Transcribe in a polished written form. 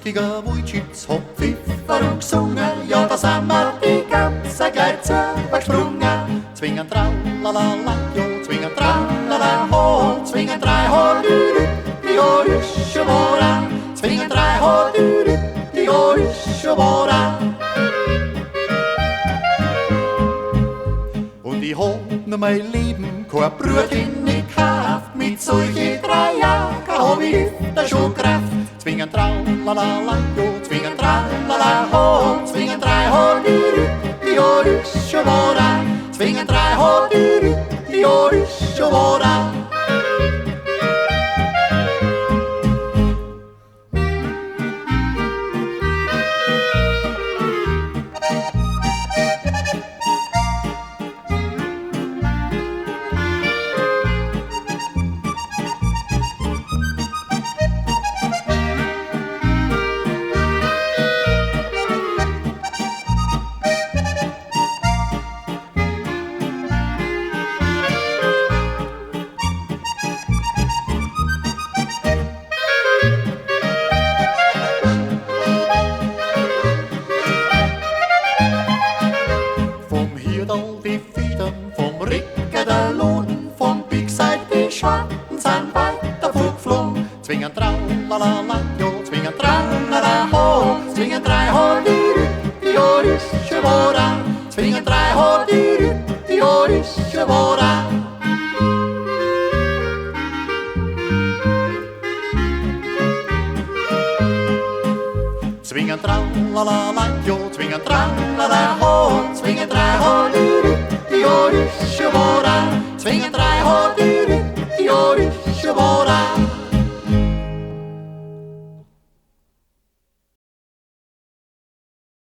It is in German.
lustiger Wildschütz hat pfiffert und gesungen, ja, da sind wir die ganze gleich zugesprungen. Zwingen tralala, jo, zwingen tralala, ho, zwingen drei, ho, die Orische Bora, zwingen drei, ho, die Orische Bora. Und ich hab noch mein Leben kein Brötchen gekauft, mit solchen 3 Jahren hab ich öfter schon Kraft. Zwingen tralala, jo, zwingen tralala, ho, zwingen drei, ho, die Orische Bora, zwingen drei, ho, die Orische Bora. Die Federn vom Rücken der Lohn, vom Bigseid die Schatten sind weiter vorgeflogen. Zwingen tralala, jo, zwingen tralala, ho, zwingen drei, ho, die Orische Bora, zwingen drei, ho, die Orische Bora. Zwingen tralala, jo, zwingen tralala, ho, zwingen drei, ho, die Orische Bora, zwingen drei.